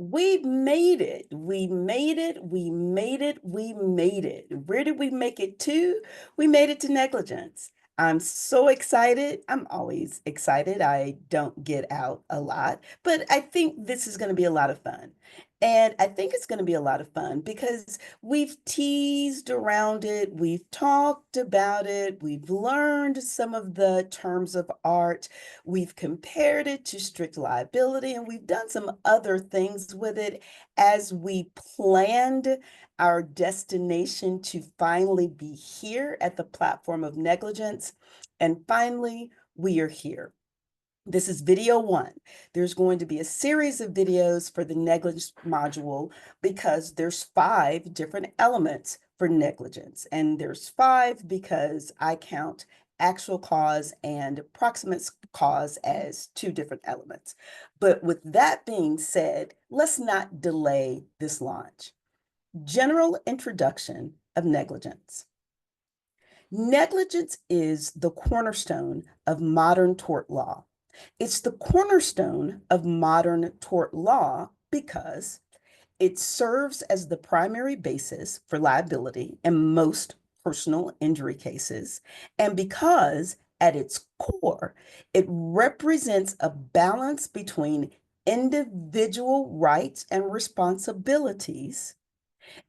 We've made it. We made it. We made it. We made it. Where did we make it to? We made it to negligence. I'm so excited. I'm always excited. I don't get out a lot, but I think this is going to be a lot of fun. And I think it's going to be a lot of fun because we've teased around it, we've talked about it, we've learned some of the terms of art. We've compared it to strict liability, and we've done some other things with it as we planned our destination to finally be here at the platform of negligence. And finally, we are here. This is video one. There's going to be a series of videos for the negligence module because there's 5 different elements for negligence. And there's 5 because I count actual cause and proximate cause as 2 different elements. But with that being said, let's not delay this launch. General introduction of negligence. Negligence is the cornerstone of modern tort law. It's the cornerstone of modern tort law because it serves as the primary basis for liability in most personal injury cases, and because at its core, it represents a balance between individual rights and responsibilities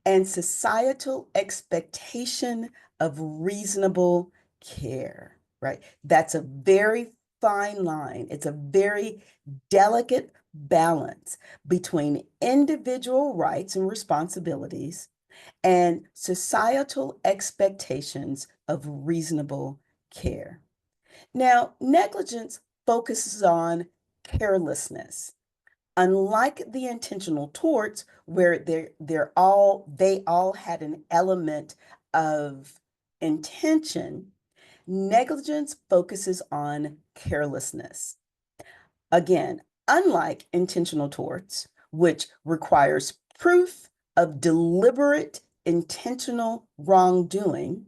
and societal expectation of reasonable care, right? That's a very fine line. It's a very delicate balance between individual rights and responsibilities and societal expectations of reasonable care. Now, negligence focuses on carelessness. Unlike the intentional torts, where they all had an element of intention, negligence focuses on carelessness. Again, unlike intentional torts, which requires proof of deliberate intentional wrongdoing,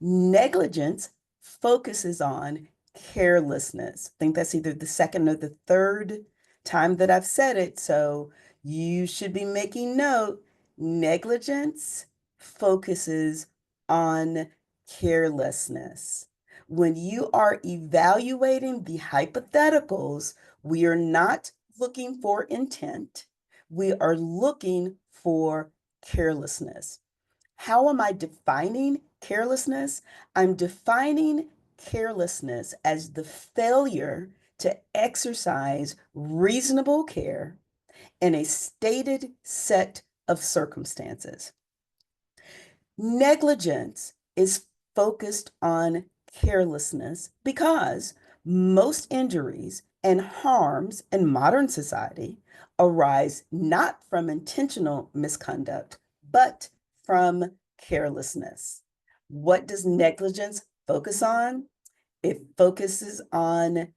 negligence focuses on carelessness. I think that's either the second or the third time that I've said it. So you should be making note. Negligence focuses on carelessness. When you are evaluating the hypotheticals, we are not looking for intent. We are looking for carelessness. How am I defining carelessness? I'm defining carelessness as the failure to exercise reasonable care in a stated set of circumstances. Negligence is focused on carelessness because most injuries and harms in modern society arise not from intentional misconduct, but from carelessness. What does negligence focus on? It focuses on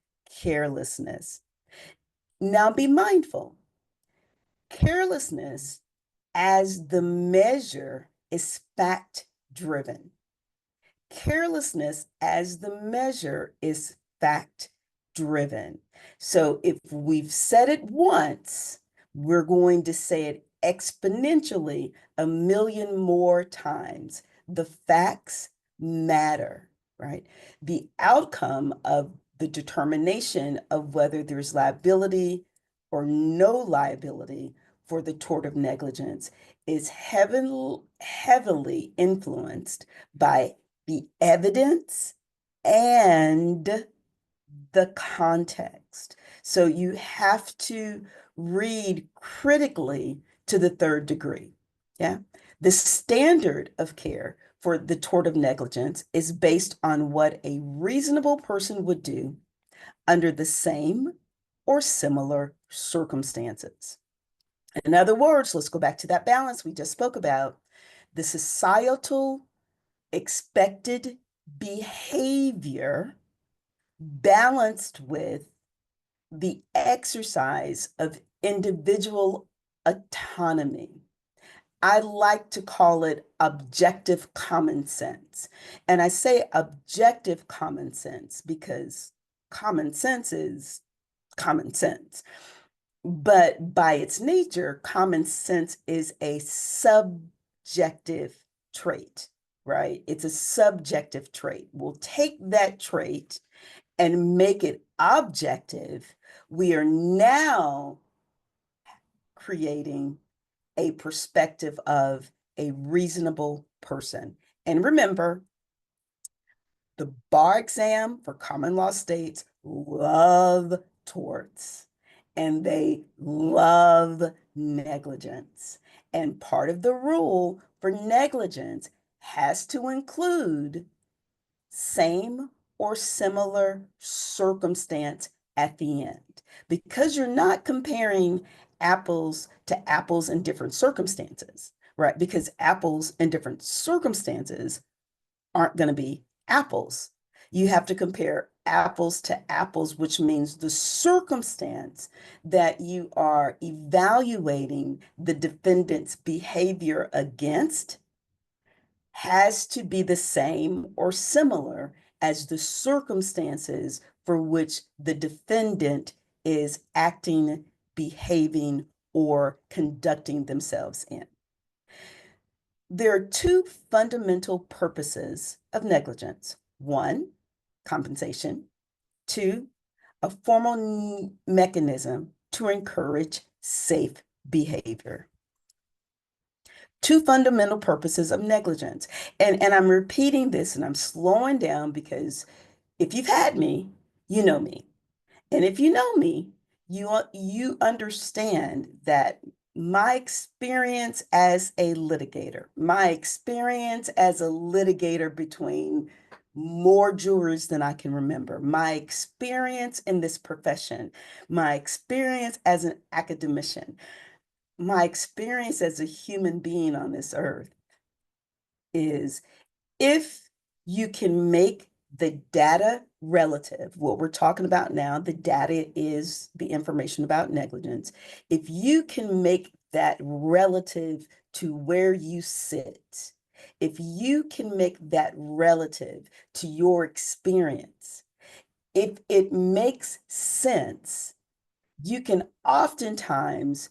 carelessness. Now be mindful. Carelessness as the measure is fact driven. Carelessness as the measure is fact driven. So if we've said it once, we're going to say it exponentially 1,000,000 more times. The facts matter, right? The outcome of the determination of whether there's liability or no liability for the tort of negligence is heavily influenced by the evidence and the context. So you have to read critically to the third degree. Yeah. The standard of care for the tort of negligence is based on what a reasonable person would do under the same or similar circumstances. In other words, let's go back to that balance we just spoke about. The societal expected behavior balanced with the exercise of individual autonomy. I like to call it objective common sense. And I say objective common sense because common sense is common sense. But by its nature, common sense is a subjective trait, right? It's a subjective trait. We'll take that trait and make it objective. We are now creating a perspective of a reasonable person. And remember, the bar exam for common law states love torts and they love negligence. And part of the rule for negligence has to include same or similar circumstance at the end, because you're not comparing apples to apples in different circumstances, right? Because apples in different circumstances aren't going to be apples. You have to compare apples to apples, which means the circumstance that you are evaluating the defendant's behavior against has to be the same or similar as the circumstances for which the defendant is acting, behaving, or conducting themselves in. There are two fundamental purposes of negligence. One, compensation. Two, a formal mechanism to encourage safe behavior. Two fundamental purposes of negligence. And I'm repeating this and I'm slowing down because if you've had me, you know me. And if you know me, you understand that my experience as a litigator, my experience as a litigator between more jurors than I can remember, my experience in this profession, my experience as an academician, my experience as a human being on this earth is if you can make the data relative, what we're talking about now, the data is the information about negligence. If you can make that relative to where you sit, if you can make that relative to your experience, if it makes sense, you can oftentimes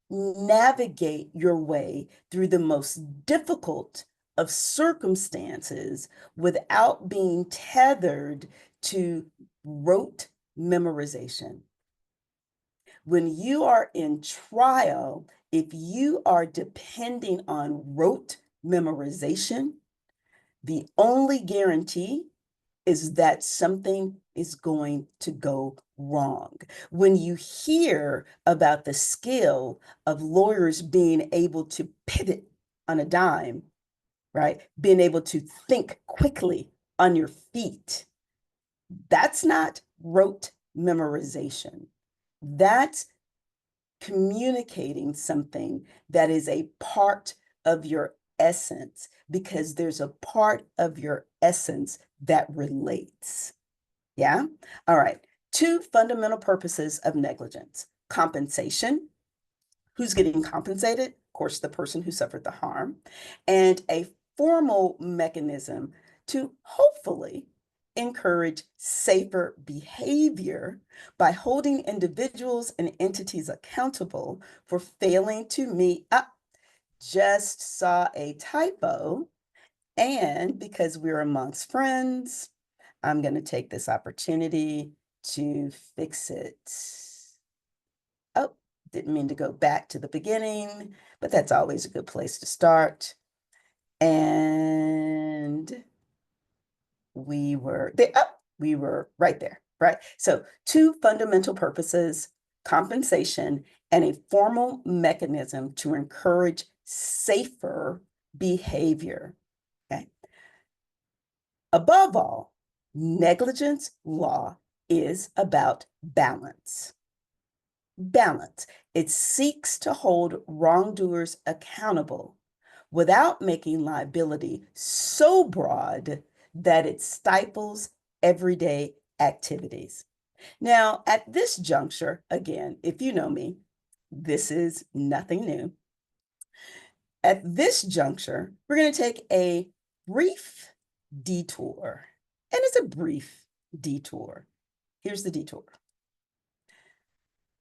navigate your way through the most difficult of circumstances without being tethered to rote memorization. When you are in trial, if you are depending on rote memorization, the only guarantee is that something is going to go wrong. When you hear about the skill of lawyers being able to pivot on a dime, right? Being able to think quickly on your feet, that's not rote memorization. That's communicating something that is a part of your essence, because there's a part of your essence that relates. Yeah? All right. Two fundamental purposes of negligence: compensation. Who's getting compensated? Of course, the person who suffered the harm. And a formal mechanism to hopefully encourage safer behavior by holding individuals and entities accountable for failing to meet up. Just saw a typo, and because we're amongst friends, I'm going to take this opportunity to fix it. Oh, didn't mean to go back to the beginning, but that's always a good place to start. And we were there. Oh, we were right there, right? So two fundamental purposes: compensation and a formal mechanism to encourage safer behavior. Okay. Above all, negligence law is about balance. Balance. It seeks to hold wrongdoers accountable without making liability so broad that it stifles everyday activities. Now, at this juncture, again, if you know me, this is nothing new. At this juncture, we're going to take a brief detour. And it's a brief detour. Here's the detour.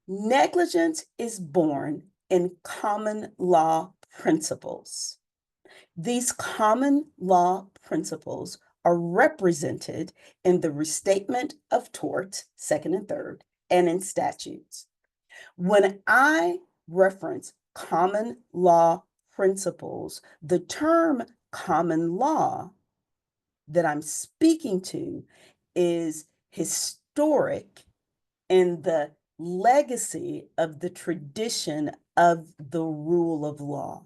Negligence is born in common law principles. These common law principles are represented in the restatement of torts, second and third, and in statutes. When I reference common law principles, the term common law that I'm speaking to is historic in the legacy of the tradition of the rule of law.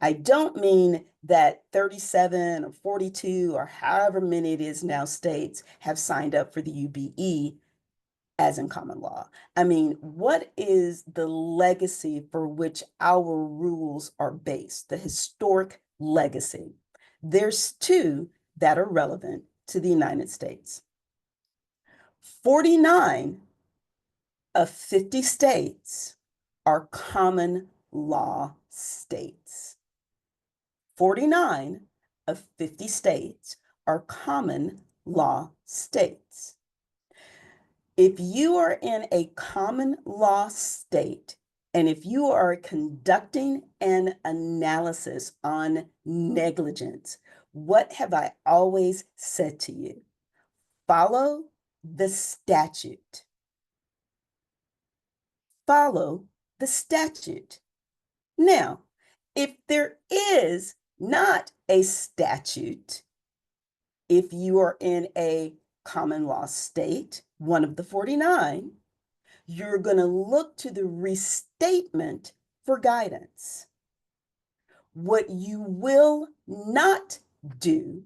I don't mean that 37 or 42 or however many it is now states have signed up for the UBE as in common law. I mean, what is the legacy for which our rules are based, the historic legacy? There's two that are relevant to the United States. 49 of 50 states are common law states. 49 of 50 states are common law states. If you are in a common law state, and if you are conducting an analysis on negligence, what have I always said to you? Follow the statute. Follow the statute. Now, if there is not a statute, if you are in a common law state, one of the 49, you're going to look to the restatement for guidance. What you will not do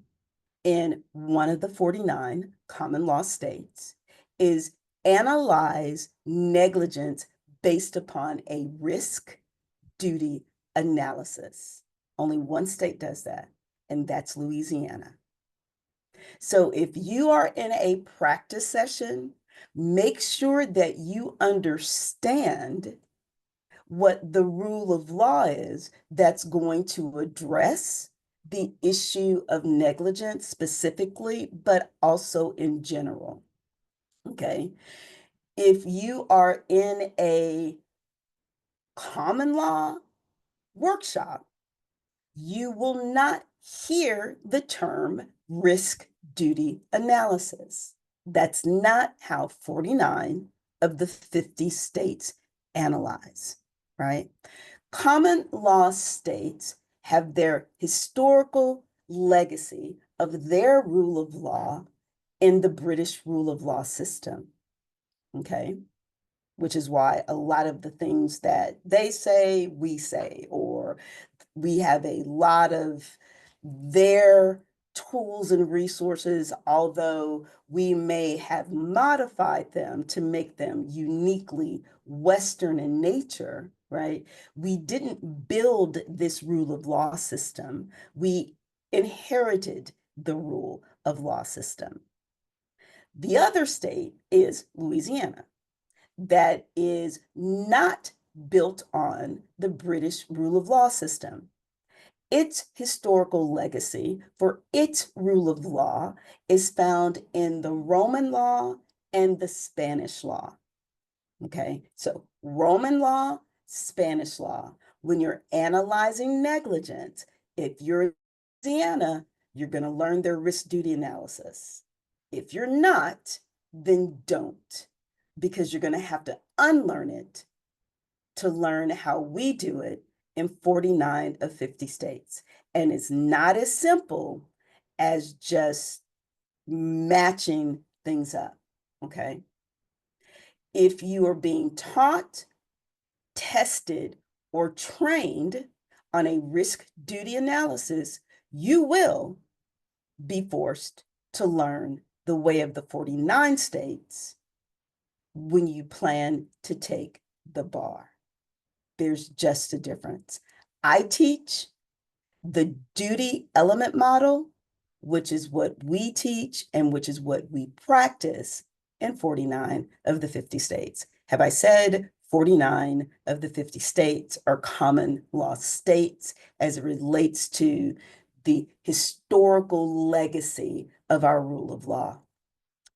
in one of the 49 common law states is analyze negligence based upon a risk duty analysis. Only one state does that, and that's Louisiana. So if you are in a practice session, make sure that you understand what the rule of law is that's going to address the issue of negligence specifically, but also in general. Okay. If you are in a common law workshop, you will not hear the term risk duty analysis. That's not how 49 of the 50 states analyze, right? Common law states have their historical legacy of their rule of law in the British rule of law system, okay? Which is why a lot of the things that they say, we say, or we have a lot of their tools and resources, although we may have modified them to make them uniquely Western in nature, right? We didn't build this rule of law system. We inherited the rule of law system. The other state is Louisiana, that is not built on the British rule of law system. Its historical legacy for its rule of law is found in the Roman law and the Spanish law. Okay, so Roman law, Spanish law. When you're analyzing negligence, if you're in Louisiana, you're going to learn their risk duty analysis. If you're not, then don't, because you're going to have to unlearn it to learn how we do it in 49 of 50 states. And it's not as simple as just matching things up, okay? If you are being taught, tested, or trained on a risk duty analysis, you will be forced to learn the way of the 49 states when you plan to take the bar. There's just a difference. I teach the duty element model, which is what we teach and which is what we practice in 49 of the 50 states. Have I said 49 of the 50 states are common law states as it relates to the historical legacy of our rule of law?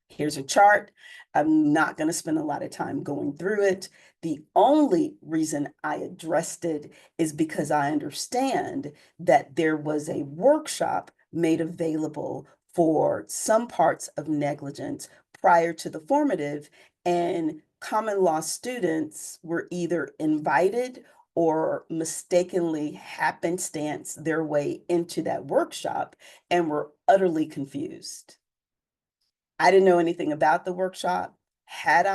Here's a chart. I'm not going to spend a lot of time going through it. The only reason I addressed it is because I understand that there was a workshop made available for some parts of negligence prior to the formative, and common law students were either invited or mistakenly happenstance their way into that workshop and were utterly confused. I didn't know anything about the workshop. Had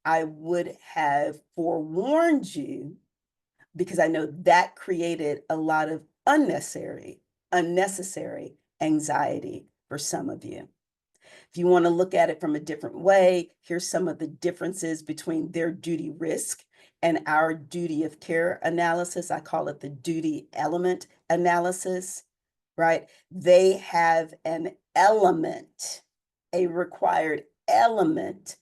I would have forewarned you, because I know that created a lot of unnecessary anxiety for some of you. If you want to look at it from a different way, here's some of the differences between their duty risk and our duty of care analysis. I call it the duty element analysis, right? They have an element, a required element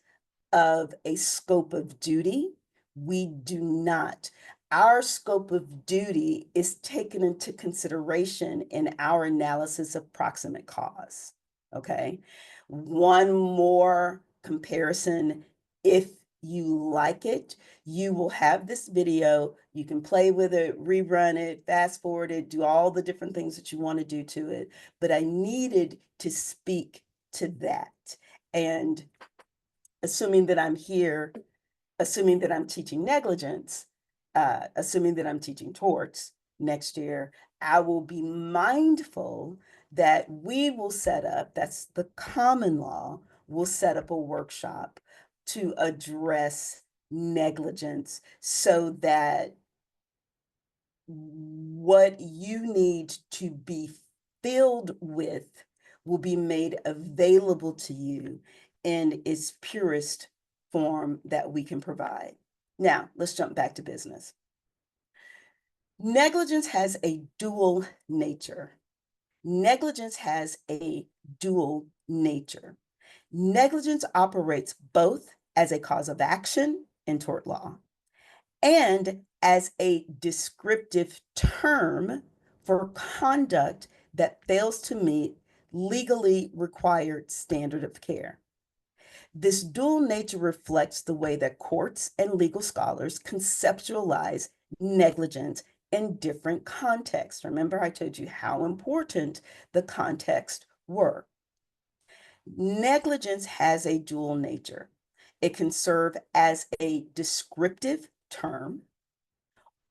of a scope of duty. We do not. Our scope of duty is taken into consideration in our analysis of proximate cause. Okay. One more comparison, if you like it, you will have this video. You can play with it, rerun it, fast forward it, do all the different things that you want to do to it. But I needed to speak to that. And assuming that I'm here, assuming that I'm teaching negligence, assuming that I'm teaching torts next year, I will be mindful that we will set up, that's the common law, will set up a workshop to address negligence so that what you need to be filled with will be made available to you in its purest form that we can provide. Now, let's jump back to business. Negligence has a dual nature. Negligence has a dual nature. Negligence operates both as a cause of action in tort law and as a descriptive term for conduct that fails to meet legally required standard of care. This dual nature reflects the way that courts and legal scholars conceptualize negligence in different contexts. Remember, I told you how important the context were. Negligence has a dual nature. It can serve as a descriptive term,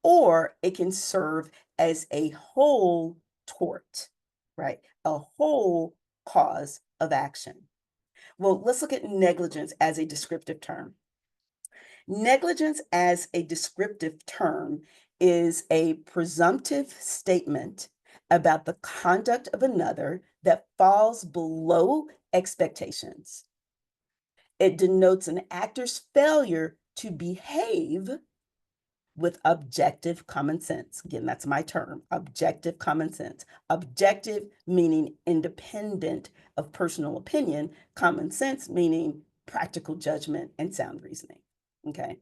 or it can serve as a whole tort, right? A whole cause of action. Well, let's look at negligence as a descriptive term. Negligence as a descriptive term is a presumptive statement about the conduct of another that falls below expectations. It denotes an actor's failure to behave with objective common sense. Again, that's my term, objective common sense. Objective meaning independent of personal opinion, common sense meaning practical judgment and sound reasoning. Okay.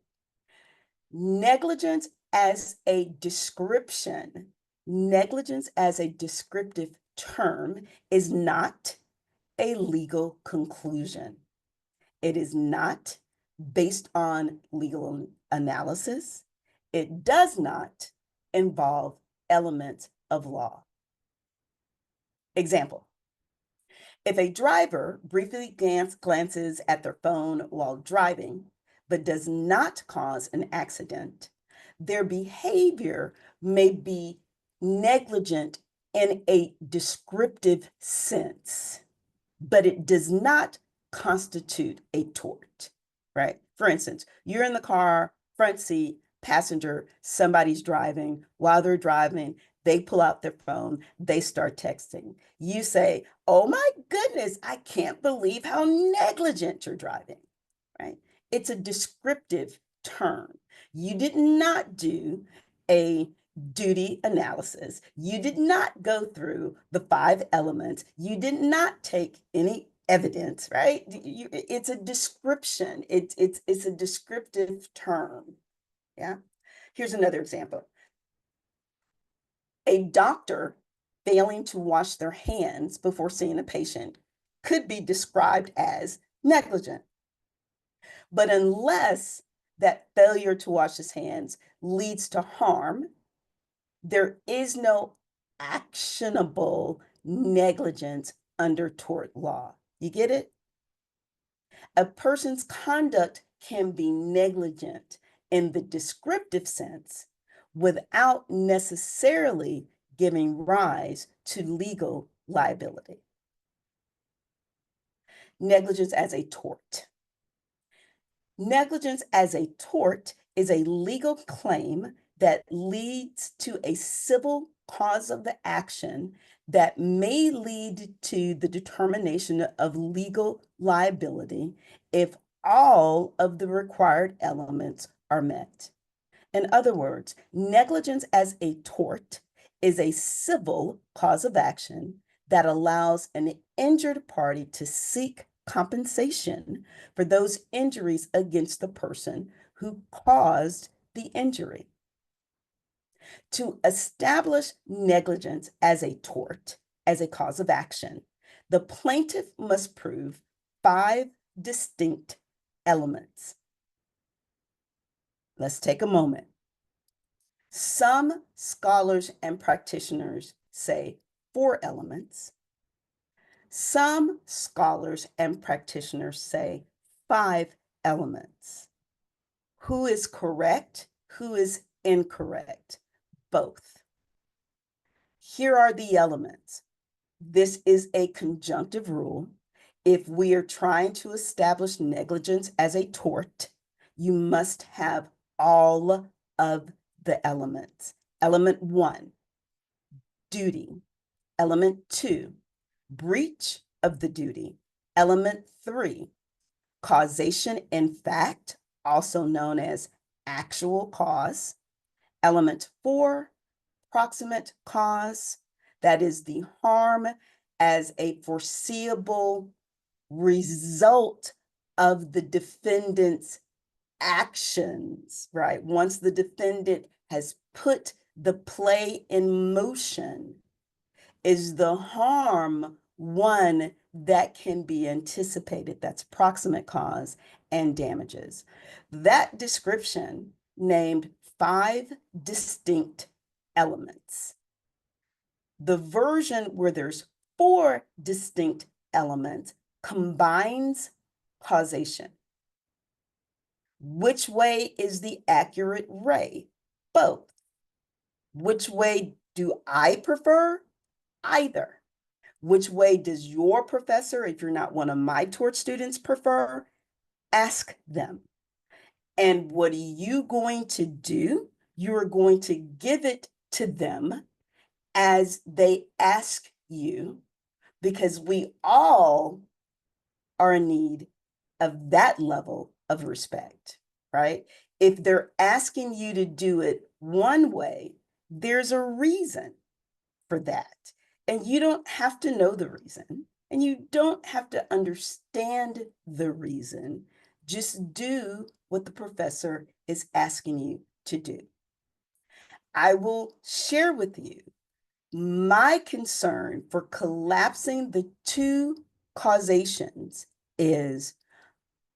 Negligence as a description, negligence as a descriptive term is not a legal conclusion. It is not based on legal analysis. It does not involve elements of law. Example, if a driver briefly glances at their phone while driving, but does not cause an accident, their behavior may be negligent in a descriptive sense, but it does not constitute a tort, right? For instance, you're in the car, front seat, passenger, somebody's driving. While they're driving, they pull out their phone, they start texting. You say, oh my goodness, I can't believe how negligent you're driving, right? It's a descriptive term. You did not do a duty analysis. You did not go through the 5 elements. You did not take any evidence, right? It's a description. It's a descriptive term. Yeah. Here's another example. A doctor failing to wash their hands before seeing a patient could be described as negligent. But unless that failure to wash his hands leads to harm, there is no actionable negligence under tort law. You get it? A person's conduct can be negligent in the descriptive sense without necessarily giving rise to legal liability. Negligence as a tort. Negligence as a tort is a legal claim that leads to a civil cause of the action that may lead to the determination of legal liability if all of the required elements are met. In other words, negligence as a tort is a civil cause of action that allows an injured party to seek compensation for those injuries against the person who caused the injury. To establish negligence as a tort, as a cause of action, the plaintiff must prove 5 distinct elements. Let's take a moment. Some scholars and practitioners say 4 elements. Some scholars and practitioners say 5 elements. Who is correct? Who is incorrect? Both. Here are the elements. This is a conjunctive rule. If we are trying to establish negligence as a tort, you must have all of the elements. Element 1, duty. Element 2, breach of the duty. Element 3, causation in fact, also known as actual cause. Element 4, proximate cause, that is the harm as a foreseeable result of the defendant's actions, right? Once the defendant has put the play in motion, is the harm one that can be anticipated? That's proximate cause and damages. That description named 5 distinct elements. The version where there's 4 distinct elements combines causation. Which way is the accurate ray? Both. Which way do I prefer? Either. Which way does your professor, if you're not one of my tort students, prefer? Ask them. And what are you going to do? You're going to give it to them as they ask you, because we all are in need of that level of respect, right? If they're asking you to do it one way, there's a reason for that. And you don't have to know the reason, and you don't have to understand the reason. Just do what the professor is asking you to do. I will share with you my concern for collapsing the 2 causations is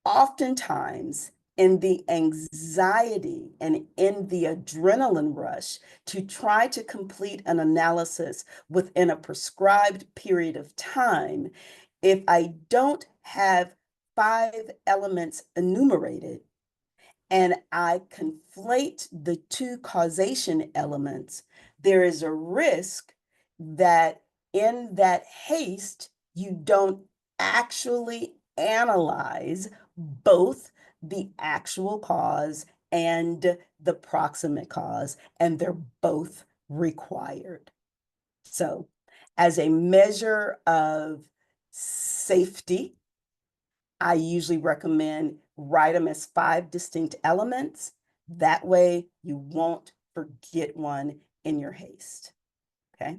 oftentimes in the anxiety and in the adrenaline rush to try to complete an analysis within a prescribed period of time, if I don't have 5 elements enumerated and I conflate the 2 causation elements, there is a risk that in that haste, you don't actually analyze both the actual cause and the proximate cause, and they're both required. So, as a measure of safety, I usually recommend write them as 5 distinct elements. That way you won't forget one in your haste. Okay.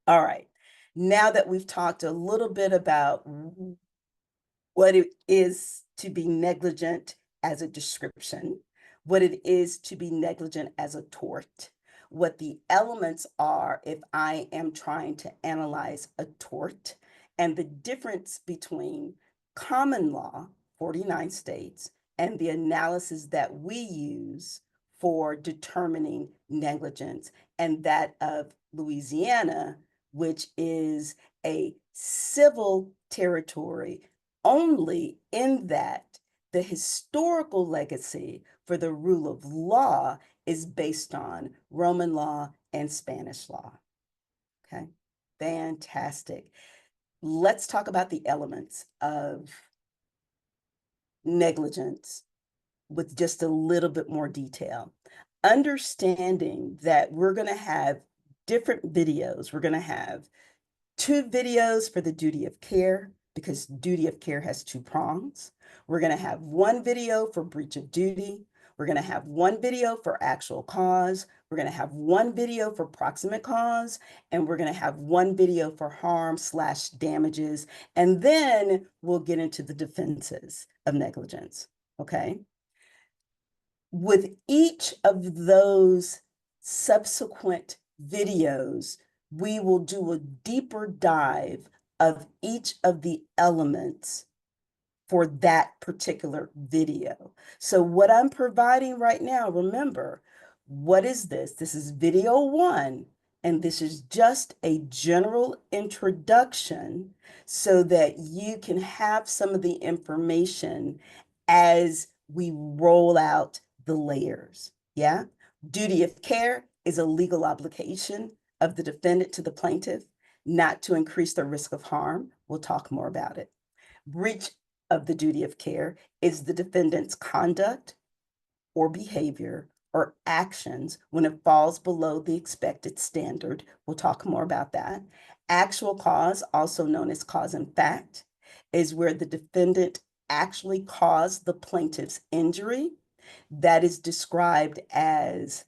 All right. Now that we've talked a little bit about what it is to be negligent as a description, what it is to be negligent as a tort, what the elements are if I am trying to analyze a tort, and the difference between common law, 49 states, and the analysis that we use for determining negligence, and that of Louisiana, which is a civil territory only in that the historical legacy for the rule of law is based on Roman law and Spanish law. Okay, fantastic. Let's talk about the elements of negligence with just a little bit more detail. Understanding that we're going to have different videos. We're going to have 2 videos for the duty of care, because duty of care has 2 prongs. We're going to have 1 video for breach of duty. We're going to have 1 video for actual cause. We're going to have 1 video for proximate cause, and we're going to have 1 video for harm/damages. And then we'll get into the defenses of negligence. Okay. With each of those subsequent videos, we will do a deeper dive of each of the elements for that particular video. So what I'm providing right now, remember, what is this? This is video 1, and this is just a general introduction so that you can have some of the information as we roll out the layers. Yeah. Duty of care is a legal obligation of the defendant to the plaintiff, not to increase the risk of harm. We'll talk more about it. Breach of the duty of care is the defendant's conduct or behavior or actions when it falls below the expected standard. We'll talk more about that. Actual cause, also known as cause in fact, is where the defendant actually caused the plaintiff's injury. That is described as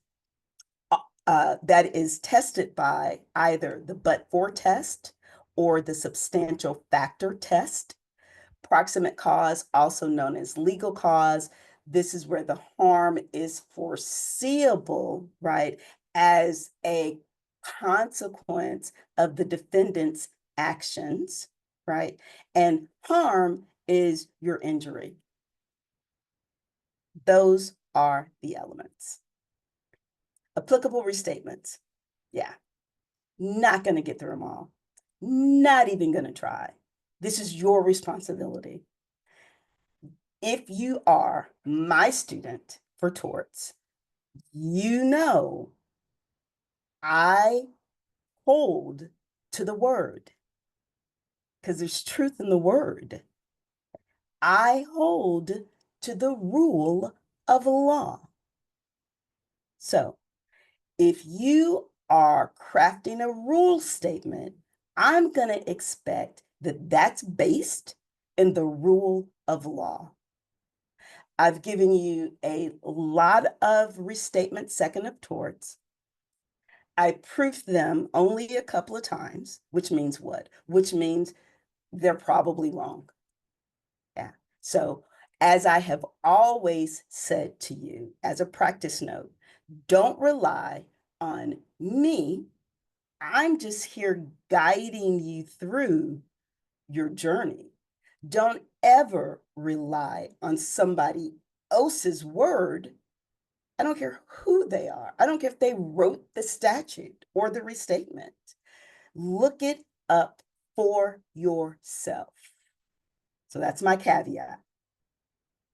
that is tested by either the but-for test or the substantial factor test. Proximate cause, also known as legal cause, this is where the harm is foreseeable, right, as a consequence of the defendant's actions, right? And harm is your injury. Those are the elements. Applicable restatements. Yeah, not going to get through them all. Not even going to try. This is your responsibility. If you are my student for torts, you know I hold to the word, because there's truth in the word. I hold to the rule of law. So if you are crafting a rule statement, I'm going to expect that that's based in the rule of law. I've given you a lot of restatement second of torts. I proofed them only a couple of times, which means what? Which means they're probably wrong. Yeah. So as I have always said to you as a practice note, don't rely on me. I'm just here guiding you through your journey. Don't ever rely on somebody else's word. I don't care who they are. I don't care if they wrote the statute or the restatement. Look it up for yourself. So that's my caveat.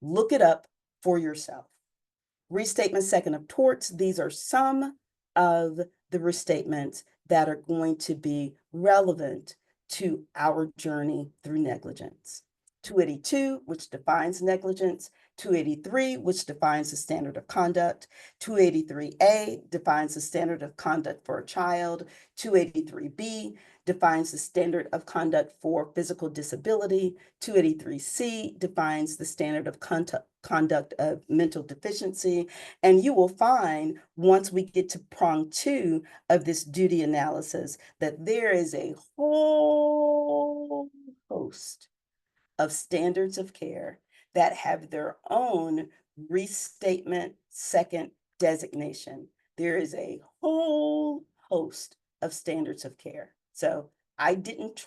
Look it up for yourself. Restatement second of torts, these are some of the restatements that are going to be relevant to our journey through negligence. 282, which defines negligence. 283, which defines the standard of conduct. 283A defines the standard of conduct for a child. 283B defines the standard of conduct for physical disability. 283C defines the standard of conduct of mental deficiency. And you will find, once we get to prong 2 of this duty analysis, that there is a whole host of standards of care that have their own restatement second designation. There is a whole host of standards of care. So I didn't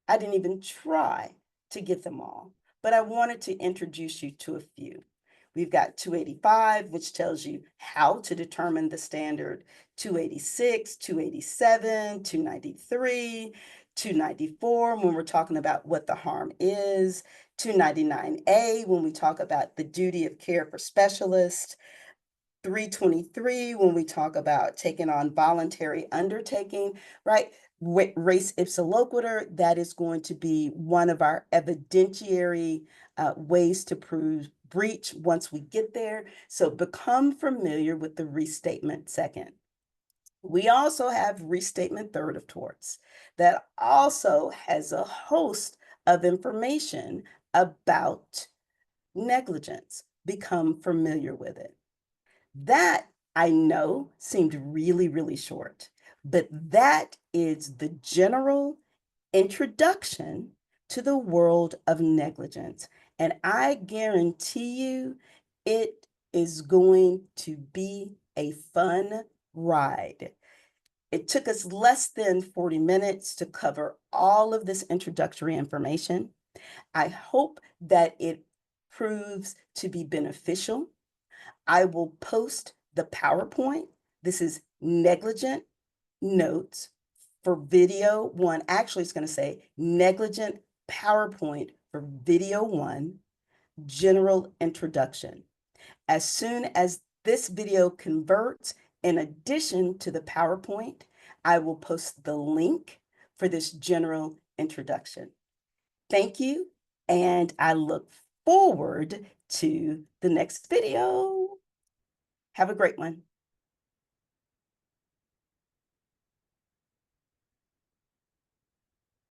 even try to get them all, but I wanted to introduce you to a few. We've got 285, which tells you how to determine the standard, 286, 287, 293, 294 when we're talking about what the harm is, 299A when we talk about the duty of care for specialists, 323 when we talk about taking on voluntary undertaking, right? Race ipsa loquitur, that is going to be one of our evidentiary ways to prove breach once we get there. So become familiar with the restatement second. We also have restatement third of torts that also has a host of information about negligence. Become familiar with it. That I know seemed really, really short, but that is the general introduction to the world of negligence. And I guarantee you it is going to be a fun ride. It took us less than 40 minutes to cover all of this introductory information. I hope that it proves to be beneficial. I will post the PowerPoint. This is negligent notes for video one. Actually, it's going to say negligent PowerPoint for video one, general introduction. As soon as this video converts, in addition to the PowerPoint, I will post the link for this general introduction. Thank you, and I look forward to the next video. Have a great one.